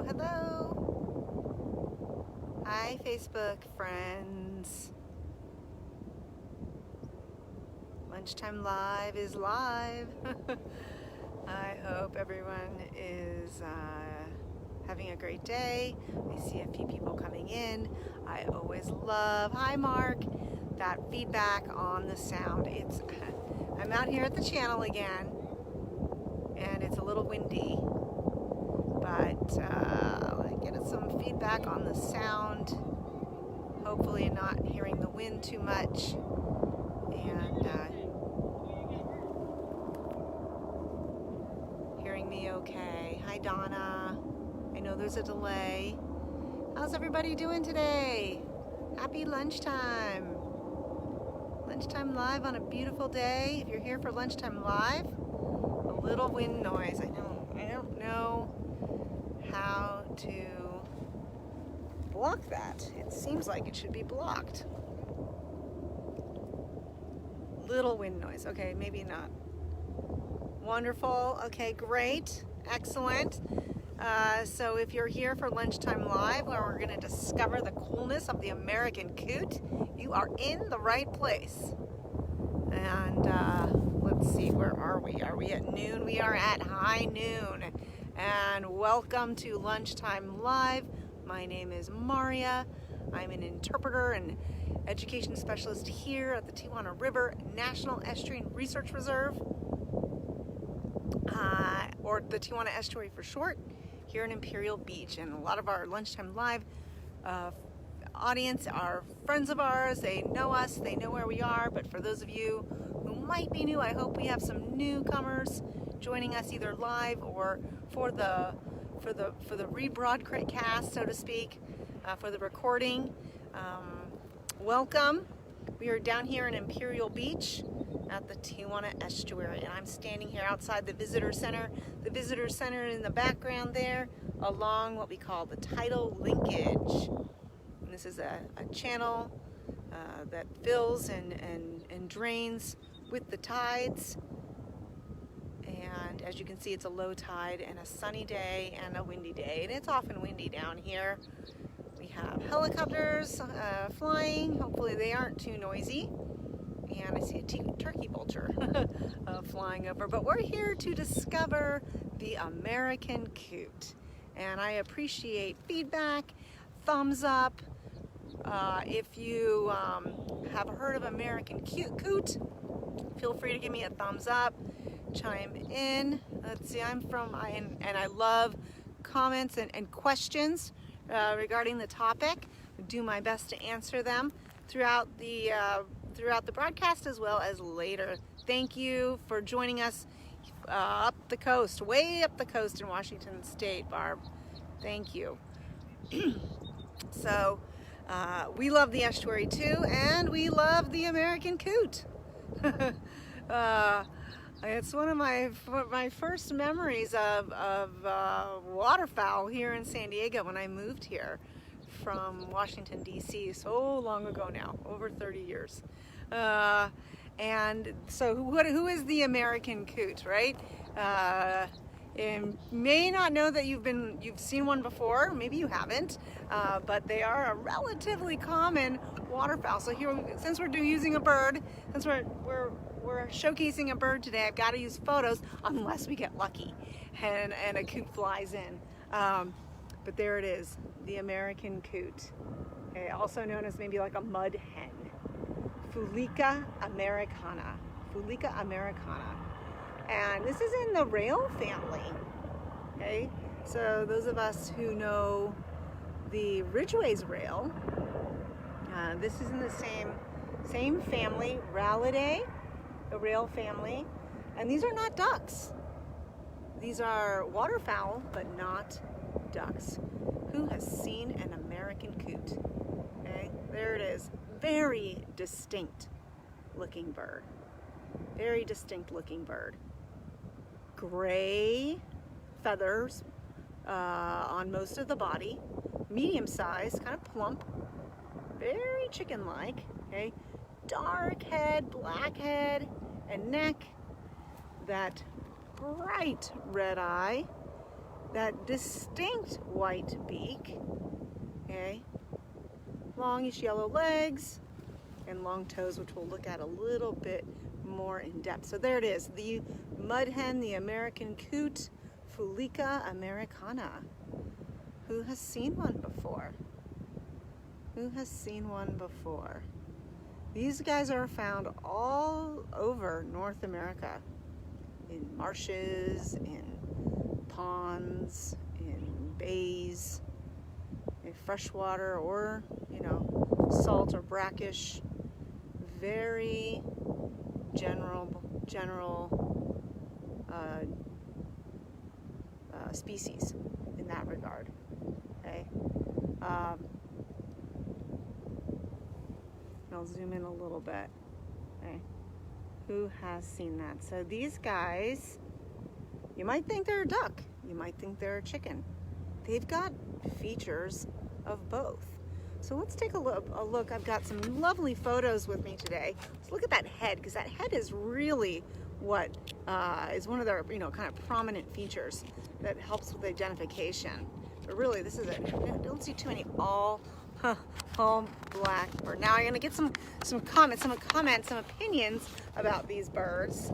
Hello. Hi, Facebook friends. Lunchtime Live is live. I hope everyone is having a great day. I see a few people coming in. I always love, hi Mark, that feedback on the sound. I'm out here at the channel again, and it's a little windy, but I get some feedback on the sound. Hopefully not hearing the wind too much, and hearing me okay. Hi Donna. I know there's a delay. How's everybody doing today? Happy lunchtime. Lunchtime Live on a beautiful day. If you're here for Lunchtime Live, a little wind noise. I don't know how to block that. It seems like it should be blocked. Little wind noise. Okay, maybe not. Wonderful. Okay, great. Excellent. So if you're here for Lunchtime Live, where we're going to discover the coolness of the American Coot, you are in the right place. And let's see, where are we? Are we at noon? We are at high noon. And welcome to Lunchtime Live. My name is Maria. I'm an interpreter and education specialist here at the Tijuana River National Estuary and Research Reserve, or the Tijuana Estuary for short, here in Imperial Beach. And a lot of our Lunchtime Live audience are friends of ours. They know us, they know where we are. But for those of you who might be new, I hope we have some newcomers joining us either live or for the rebroadcast, so to speak, for the recording. Welcome. We are down here in Imperial Beach at the Tijuana Estuary, and I'm standing here outside the visitor center. The visitor center in the background there, along what we call the tidal linkage. And this is a channel that fills and drains with the tides. And as you can see, it's a low tide and a sunny day and a windy day, and it's often windy down here. We have helicopters flying. Hopefully they aren't too noisy. And I see a turkey vulture flying over. But we're here to discover the American Coot. And I appreciate feedback, thumbs up. If you have heard of American Coot, feel free to give me a thumbs up, chime in. Let's see, and I love comments and questions regarding the topic. I do my best to answer them throughout the broadcast as well as later. Thank you for joining us up the coast, way up the coast in Washington State, Barb. Thank you. So we love the estuary too, and we love the American Coot. It's one of my first memories of waterfowl here in San Diego when I moved here from Washington, D.C. so long ago now, over 30 years. And so who is the American Coot, right? You may not know that you've seen one before, maybe you haven't, but they are a relatively common waterfowl. So here, since we're using a bird, since we're showcasing a bird today, I've got to use photos unless we get lucky and a coot flies in. But there it is, the American Coot, okay, also known as maybe like a mud hen. Fulica americana. Fulica americana. And this is in the rail family. Okay, so those of us who know the Ridgway's rail, this is in the same family, Rallidae, the rail family. And these are not ducks. These are waterfowl, but not ducks. Who has seen an American Coot? Okay, there it is. Very distinct looking bird. Very distinct looking bird. Gray feathers on most of the body. Medium size, kind of plump. Very chicken-like. Okay, dark head, black head, and neck. That bright red eye. that distinct white beak, okay, longish yellow legs, and long toes, which we'll look at a little bit more in depth. So there it is, the mud hen, the American coot, Fulica americana. Who has seen one before? Who has seen one before? These guys are found all over North America, in marshes, in ponds, in bays, in freshwater, or, you know, salt or brackish. Very general species in that regard. Okay. I'll zoom in a little bit. Okay. Who has seen that? So these guys, you might think they're a duck, you might think they're a chicken. They've got features of both. So let's take a look. I've got some lovely photos with me today. Let's look at that head, because that head is really what is one of their, you know, kind of prominent features that helps with identification. But really, this is it. I don't see too many all black bird. Now I'm gonna get some comments, some opinions about these birds.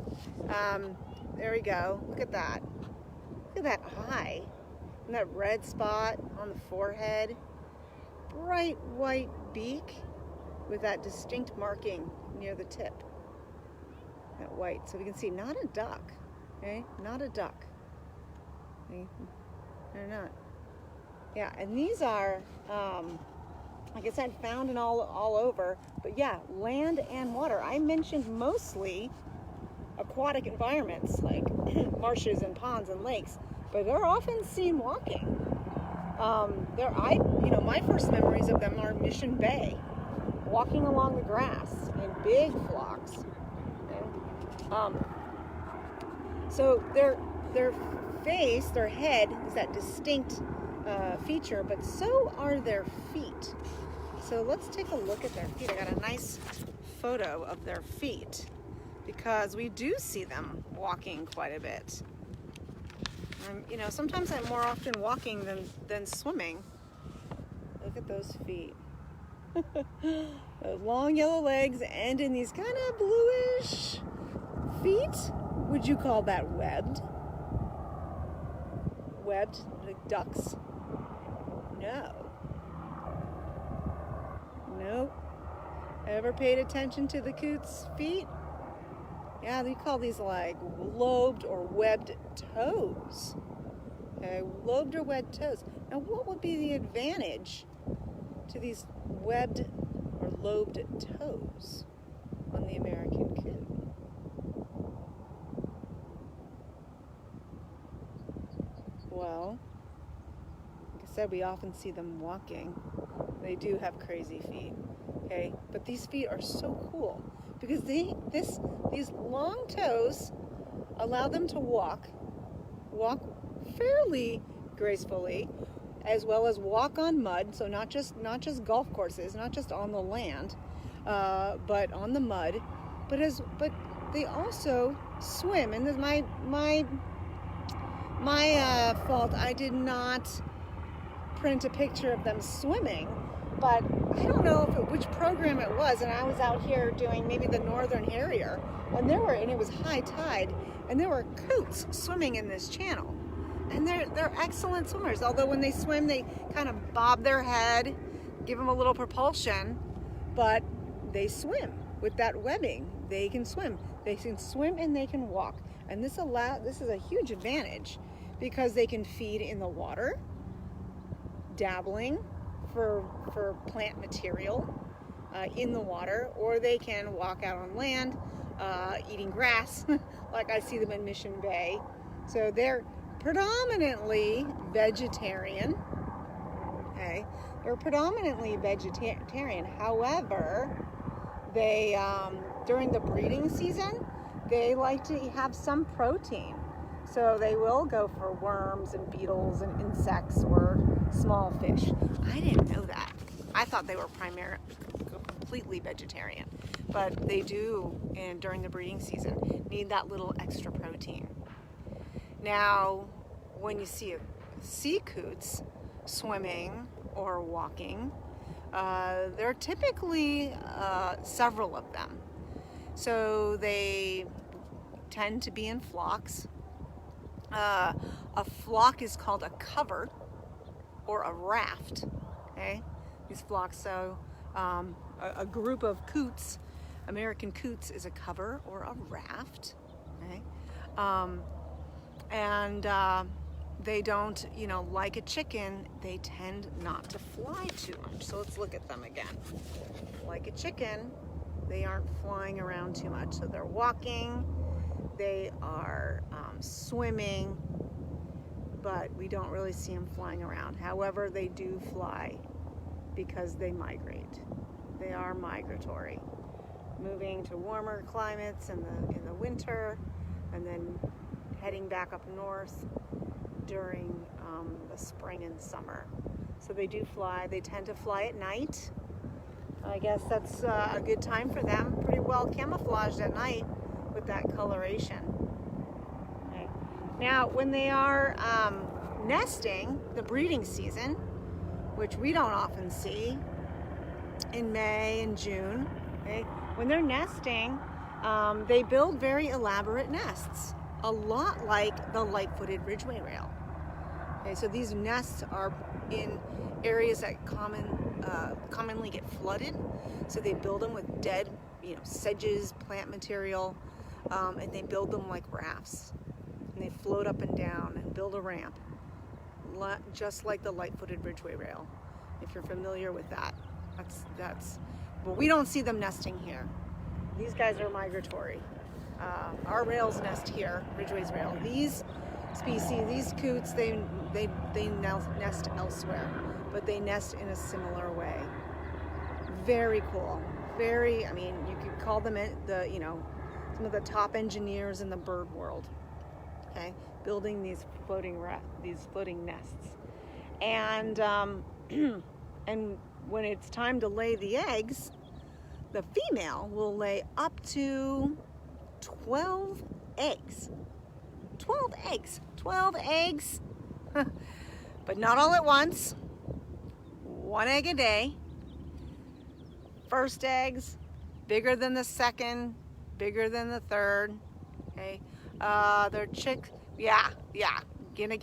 There we go. Look at that. Look at that eye and that red spot on the forehead. Bright white beak with that distinct marking near the tip. That white, so we can see not a duck, okay? Not a duck. Okay? They're not. Yeah, and these are, like I said, found in all over, but yeah, land and water. I mentioned mostly aquatic environments like marshes and ponds and lakes, but they're often seen walking. My first memories of them are Mission Bay, walking along the grass in big flocks. Okay? So their face, their head is that distinct feature, but so are their feet. So let's take a look at their feet. I got a nice photo of their feet because we do see them walking quite a bit. You know, sometimes I'm more often walking than swimming. Look at those feet. Those long yellow legs end in these kind of bluish feet. Would you call that webbed? Webbed, like ducks? No. Nope. Ever paid attention to the coot's feet? Yeah, we call these like lobed or webbed toes. Okay, lobed or webbed toes. Now, what would be the advantage to these webbed or lobed toes on the American coot? Well, like I said, we often see them walking. They do have crazy feet, okay? But these feet are so cool because these long toes allow them to walk fairly gracefully, as well as walk on mud. So not just golf courses, not just on the land, but on the mud. But they also swim. And this my fault. I did not print a picture of them swimming, but I don't know which program it was, and I was out here doing maybe the Northern Harrier, and it was high tide, and there were coots swimming in this channel, and they're excellent swimmers. Although when they swim, they kind of bob their head, give them a little propulsion, but they swim with that webbing. They can swim. They can swim and they can walk, and this is a huge advantage because they can feed in the water, dabbling for plant material in the water, or they can walk out on land eating grass like I see them in Mission Bay. So they're predominantly vegetarian. Okay, they're predominantly vegetarian. However, they during the breeding season, they like to have some protein. So they will go for worms and beetles and insects or small fish. I didn't know that. I thought they were completely vegetarian, but they do, and during the breeding season, need that little extra protein. Now, when you see sea coots swimming or walking, there are typically several of them. So they tend to be in flocks. A flock is called a cover or a raft. Okay, these flocks. So a group of coots, American coots, is a cover or a raft. Okay, and they don't, like a chicken, they tend not to fly too much. So let's look at them again. Like a chicken, they aren't flying around too much. So they're walking, they are swimming, but we don't really see them flying around. However, they do fly because they migrate. They are migratory, moving to warmer climates in the winter, and then heading back up north during the spring and summer. So they do fly. They tend to fly at night. I guess that's a good time for them. Pretty well camouflaged at night with that coloration. Okay. Now, when they are nesting, the breeding season, which we don't often see in May and June, okay, when they're nesting, they build very elaborate nests, a lot like the light-footed ridgeway rail. Okay, so these nests are in areas that commonly get flooded. So they build them with dead, sedges, plant material, and they build them like rafts. And they float up and down and build a ramp, just like the light-footed ridgeway rail. If you're familiar with that, but we don't see them nesting here. These guys are migratory. Our rails nest here, ridgway's rail. These species, these coots, they nest elsewhere, but they nest in a similar way. Very cool. You could call them some of the top engineers in the bird world. Okay, building these floating nests, and and when it's time to lay the eggs, the female will lay up to 12 eggs. 12 eggs. 12 eggs. But not all at once. 1 egg a day. First eggs bigger than the second, bigger than the third. Okay. Their chicks, yeah. Gonna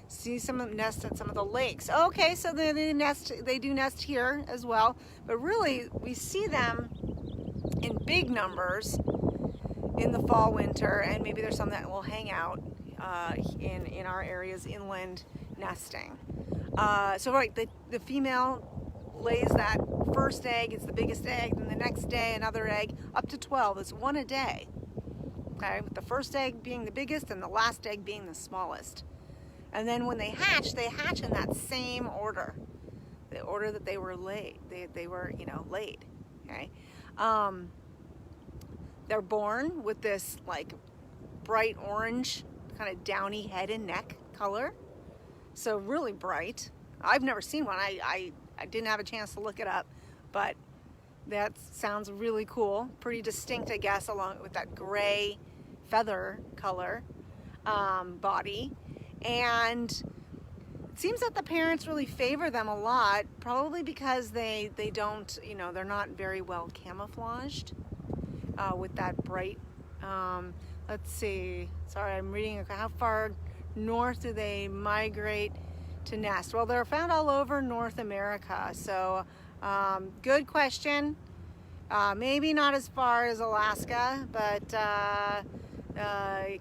see some of them nest at some of the lakes. Okay, so they do nest here as well. But really, we see them in big numbers in the fall, winter, and maybe there's some that will hang out in our areas inland nesting. So right, the female lays that first egg, it's the biggest egg, then the next day another egg, up to 12. It's 1 a day. Okay, with the first egg being the biggest and the last egg being the smallest. And then when they hatch in that same order, the order that they were laid. They were, laid. Okay, they're born with this like bright orange, kind of downy head and neck color. So really bright. I've never seen one. I didn't have a chance to look it up, but that sounds really cool. Pretty distinct, I guess, along with that gray feather color body. And it seems that the parents really favor them a lot, probably because they don't, they're not very well camouflaged with that bright, let's see, sorry, I'm reading, how far north do they migrate to nest? Well, they're found all over North America, so good question. Maybe not as far as Alaska, but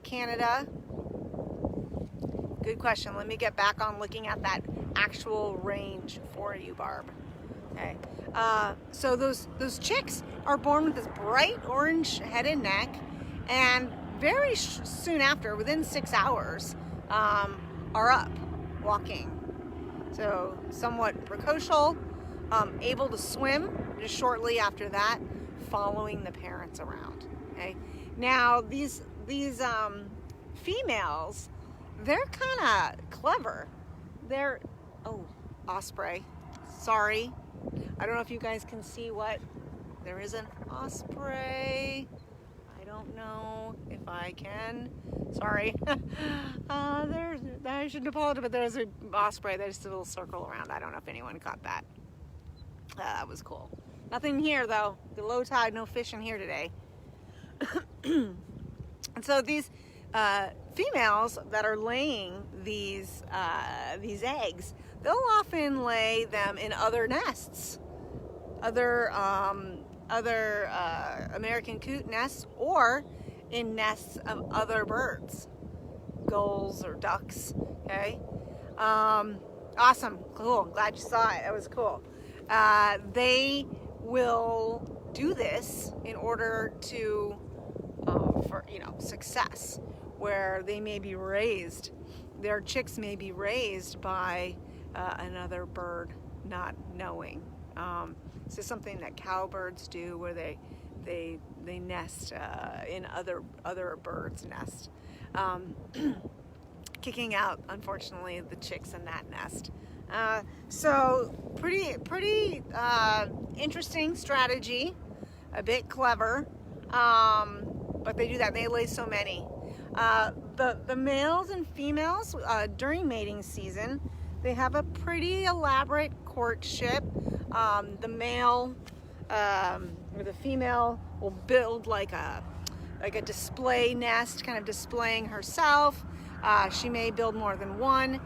Canada. Good question. Let me get back on looking at that actual range for you, Barb. Okay. So those chicks are born with this bright orange head and neck, and very soon after, within 6 hours, are up walking. So somewhat precocial, able to swim just shortly after that, following the parents around. Okay. Now these females, they're kind of clever. They're, osprey. Sorry. I don't know if you guys can see what, there is an osprey. I don't don't know if I can. Sorry. I shouldn't apologize, but there's an osprey. There's a little circle around. I don't know if anyone caught that. That was cool. Nothing here though. The low tide, no fish in here today. And so these females that are laying these eggs, they'll often lay them in other nests, other American coot nests, or in nests of other birds, gulls or ducks. Okay, awesome, cool. I'm glad you saw it. That was cool. They will do this in order to for success, where they may be raised, their chicks may be raised by another bird not knowing. This is something that cowbirds do, where they nest in other birds' nest, kicking out, unfortunately, the chicks in that nest. So pretty interesting strategy, a bit clever, but they do that. They lay so many. The males and females during mating season, they have a pretty elaborate courtship. The male or the female will build like a display nest, kind of displaying herself. She may build more than one.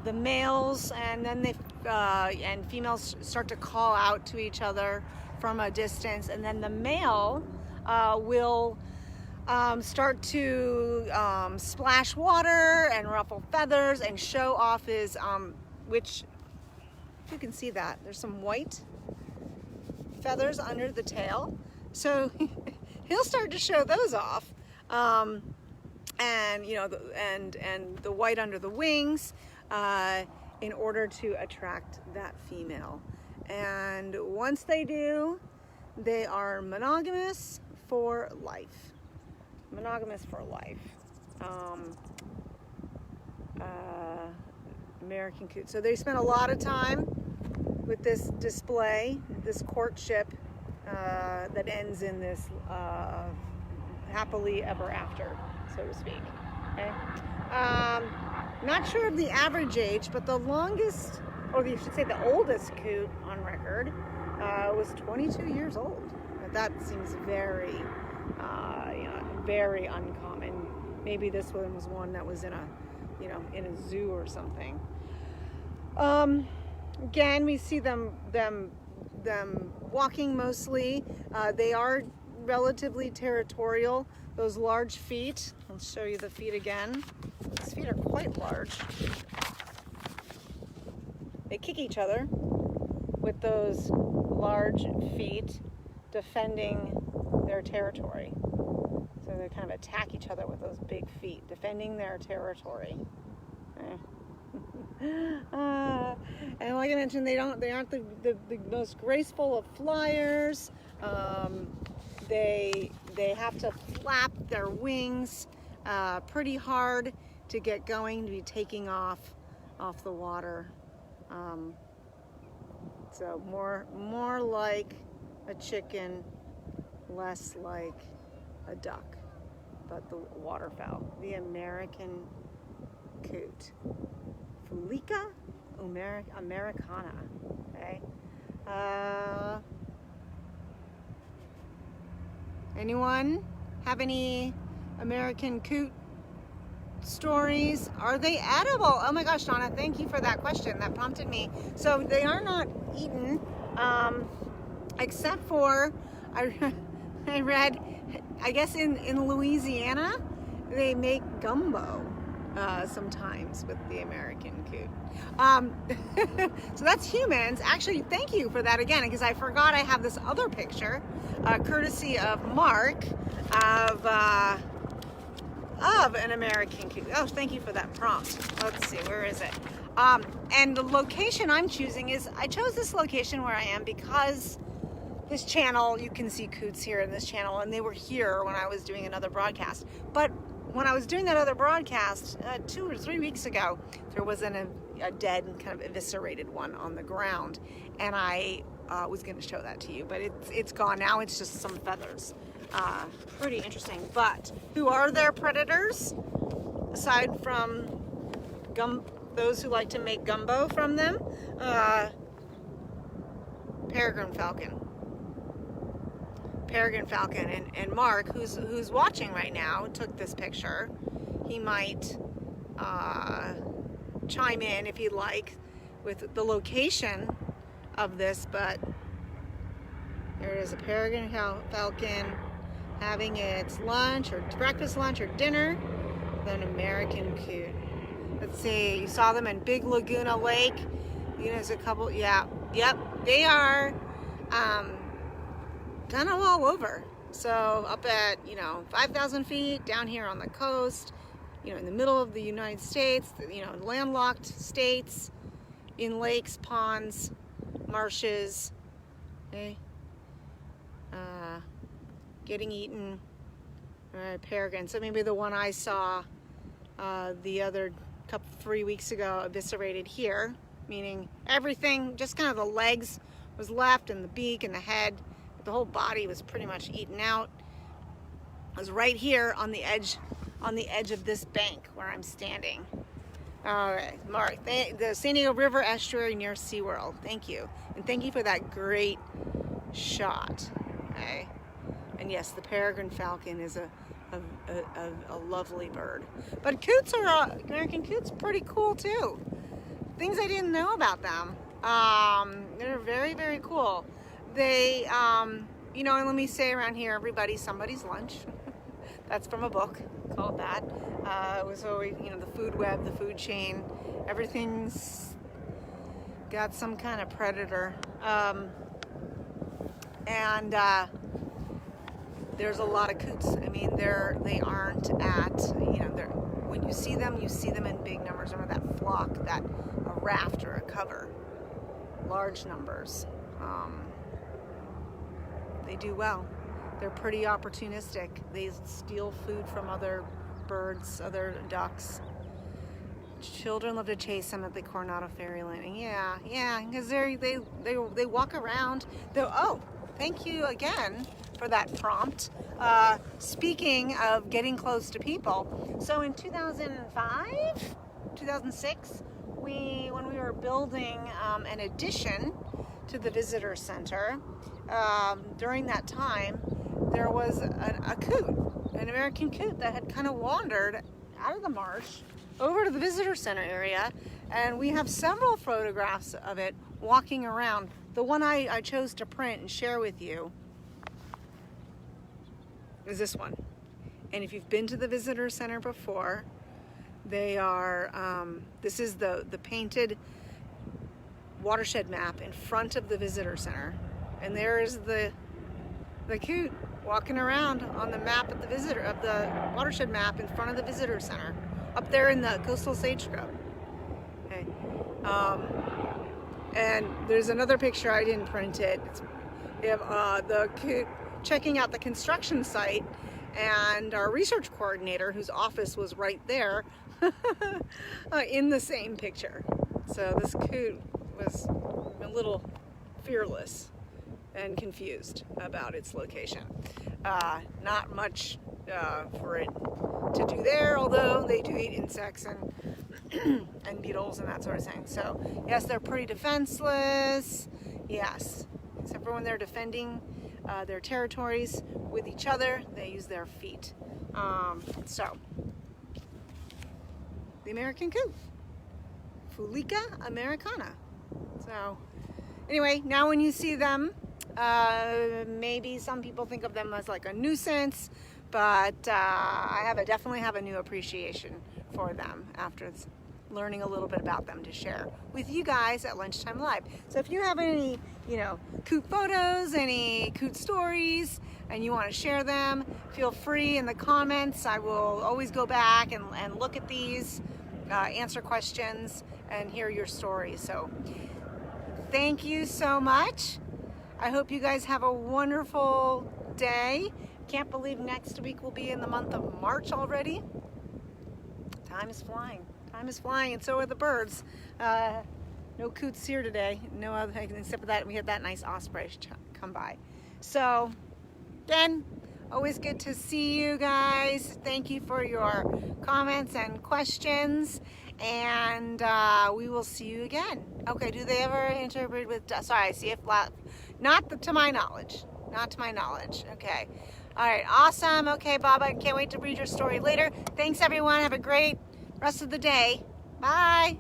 The males and then and females start to call out to each other from a distance, and then the male will start to splash water and ruffle feathers and show off his, which, if you can see that, there's some white feathers under the tail. So he'll start to show those off. And the white under the wings, in order to attract that female. And once they do, they are monogamous for life. Monogamous for life. American Coot. So they spend a lot of time with this display, this courtship that ends in this happily ever after, so to speak. Okay. Not sure of the average age, but the longest, or you should say the oldest coot on record was 22 years old. That seems very, very uncommon. Maybe this one was one that was in a, in a zoo or something. Again, we see them walking mostly. They are relatively territorial. Those large feet, I'll show you the feet again. These feet are quite large. They kick each other with those large feet, defending their territory. So they kind of attack each other with those big feet, defending their territory. And like I mentioned, they aren't the most graceful of flyers. They have to flap their wings pretty hard to get going, to be taking off the water. So more like a chicken, less like a duck, but the waterfowl, the American coot, Fulica americana. Okay. Anyone have any American coot stories? Are they edible? Oh my gosh, Donna, thank you for that question. That prompted me. So they are not eaten, except for, I read, I guess in Louisiana, they make gumbo sometimes with the American coot. So that's humans. Actually, thank you for that again, because I forgot I have this other picture, courtesy of Mark, of an American coot. Oh, thank you for that prompt. Let's see, where is it? And the location I'm choosing is, I chose this location where I am because this channel, you can see coots here in this channel, and they were here when I was doing another broadcast. But when I was doing that other broadcast 2 or 3 weeks ago, there was a dead and kind of eviscerated one on the ground, and I was going to show that to you, but it's gone now. It's just some feathers. Pretty interesting. But who are their predators? Aside from those who like to make gumbo from them, Peregrine Falcon. Peregrine Falcon, and Mark, who's watching right now, took this picture. He might chime in if he'd like with the location of this, but there is a Peregrine Falcon having its lunch or breakfast, lunch, or dinner with an American Coot. Let's see, you saw them in Big Laguna Lake. You know, there's a couple, yep, they are kind of all over. So up at, 5,000 feet, down here on the coast, in the middle of the United States, landlocked states, in lakes, ponds, marshes, okay? Getting eaten. All right, peregrine. So maybe the one I saw the other 3 weeks ago eviscerated here, meaning everything, just kind of the legs was left and the beak and the head. The whole body was pretty much eaten out. I was right here on the edge of this bank where I'm standing. All right, Mark, the San Diego River Estuary near SeaWorld. Thank you. And thank you for that great shot. Okay. And yes, the Peregrine Falcon is a lovely bird. But coots are, American coots, pretty cool too. Things I didn't know about them. They're very, very cool. They, and let me say around here, everybody's somebody's lunch. That's from a book called that. It was always, the food web, the food chain. Everything's got some kind of predator. There's a lot of coots. I mean, they aren't at, when you see them in big numbers. Remember that flock, a raft or a cover. Large numbers. They do well. They're pretty opportunistic. They steal food from other birds, other ducks. Children love to chase them at the Coronado Ferry Landing. Yeah, because they walk around. Oh, thank you again for that prompt. Speaking of getting close to people, so in 2005, 2006, when we were building an addition to the visitor center, during that time, there was a coot, an American coot that had kind of wandered out of the marsh over to the visitor center area, and we have several photographs of it walking around. The one I chose to print and share with you is this one. And if you've been to the visitor center before, they are, this is the painted watershed map in front of the visitor center. And there's the coot walking around on the map at the watershed map in front of the visitor center, up there in the coastal sage scrub. Okay. And there's another picture, I didn't print it. We have the coot checking out the construction site, and our research coordinator, whose office was right there, in the same picture. So this coot was a little fearless and confused about its location. Not much for it to do there, although they do eat insects and beetles and that sort of thing. So yes, they're pretty defenseless. Yes, except for when they're defending their territories with each other, they use their feet. So the American Coot, Fulica americana. So anyway, now when you see them, maybe some people think of them as like a nuisance, but I definitely have a new appreciation for them after learning a little bit about them to share with you guys at Lunchtime Live. So if you have any, coot photos, any coot stories, and you want to share them, feel free in the comments. I will always go back and look at these, answer questions, and hear your stories. So thank you so much. I hope you guys have a wonderful day. Can't believe next week will be in the month of March already. Time is flying. Time is flying, and so are the birds. No coots here today. No other, except for that we had that nice osprey come by. So, again, Always good to see you guys. Thank you for your comments and questions. And we will see you again. Okay, do they ever interbreed with, sorry, I see a flat, to my knowledge. Not to my knowledge. Okay. All right, awesome. Okay, Bob, I can't wait to read your story later. Thanks, everyone. Have a great rest of the day. Bye.